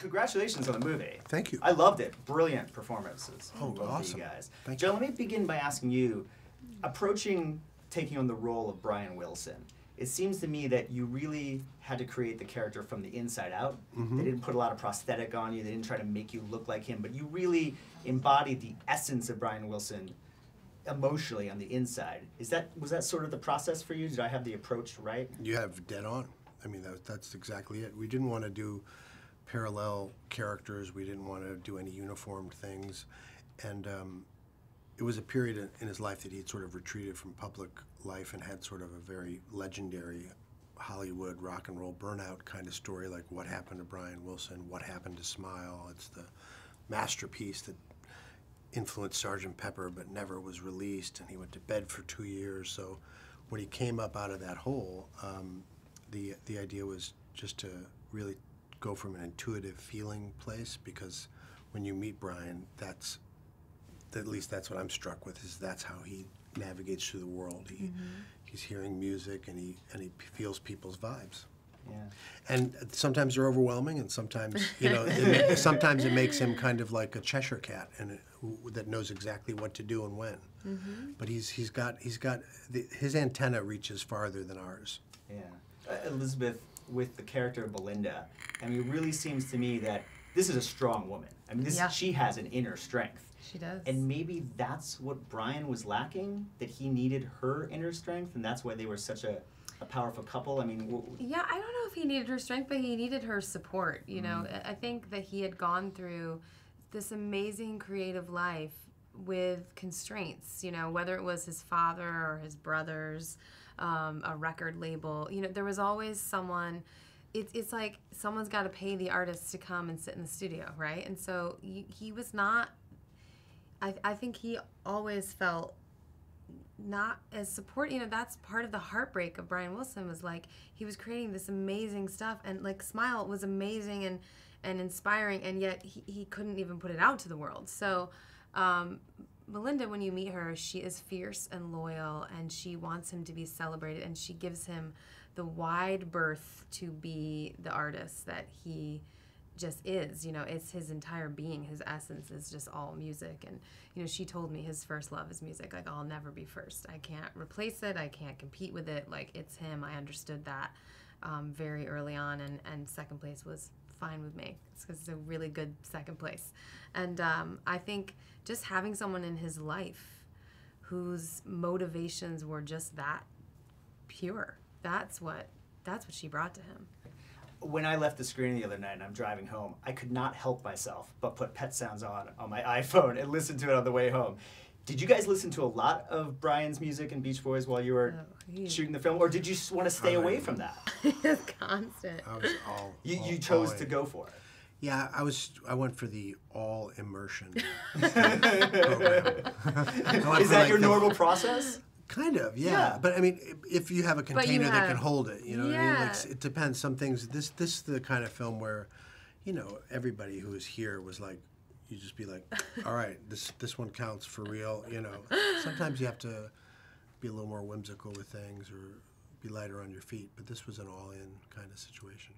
congratulations on the movie. Thank you. I loved it. Brilliant performances. Oh, both awesome. of you guys. Thank Joe, you. let me begin by asking you, taking on the role of Brian Wilson, it seems to me that you really had to create the character from the inside out. Mm-hmm. They didn't put a lot of prosthetic on you. They didn't try to make you look like him, but you really embodied the essence of Brian Wilson emotionally on the inside. Was that sort of the process for you? Did I have the approach right? You have dead on. I mean, that's exactly it. We didn't want to do parallel characters. We didn't want to do any uniformed things. And it was a period in his life that he'd sort of retreated from public life and had sort of a very legendary Hollywood rock and roll burnout kind of story, like what happened to Brian Wilson, what happened to Smile. It's the masterpiece that influenced Sgt. Pepper but never was released, and he went to bed for 2 years. So when he came up out of that hole, the idea was just to really go from an intuitive feeling place, because when you meet Brian, at least that's what I'm struck with, is that's how he navigates through the world. He's hearing music and he feels people's vibes. Yeah. And sometimes they're overwhelming, and sometimes sometimes it makes him kind of like a Cheshire cat, that knows exactly what to do and when. But his antenna reaches farther than ours. Yeah. Elizabeth, with the character of Belinda, I mean, it really seems to me that this is a strong woman. I mean, she has an inner strength. She does. And maybe that's what Brian was lacking, that he needed her inner strength, and that's why they were such a powerful couple. I mean, yeah, I don't know if he needed her strength, but he needed her support. You know, I think that he had gone through this amazing creative life with constraints. You know, whether it was his father or his brothers, a record label. You know, there was always someone. It's like someone's got to pay the artist to come and sit in the studio, right? And so he was not. I think he always felt not as support. You know, that's part of the heartbreak of Brian Wilson, was like he was creating this amazing stuff, and like Smile was amazing and inspiring, and yet he couldn't even put it out to the world. So Melinda, when you meet her, she is fierce and loyal, and she wants him to be celebrated, and she gives him the wide berth to be the artist that he just is. You know, it's his entire being, his essence is just all music. And you know, she told me his first love is music. Like, I'll never be first. I can't replace it. I can't compete with it. Like, it's him. I understood that very early on, and second place was fine with me. It's because it's a really good second place. And I think just having someone in his life whose motivations were just that pure, that's what she brought to him. when I left the screening the other night and I'm driving home, I could not help myself but put Pet Sounds on my iPhone and listen to it on the way home. Did you guys listen to a lot of Brian's music and Beach Boys while you were shooting the film, or did you want to stay away from that? It's constant. I was all You chose to go for it. Yeah, I went for the all immersion program. Is that your normal process? Kind of, yeah. But I mean, if you have a container that can hold it, you know what I mean? Like, it depends. Some things. This is the kind of film where, you know, everybody who was here was like, you just be like, all right, this one counts for real. You know, sometimes you have to be a little more whimsical with things or be lighter on your feet. But this was an all-in kind of situation.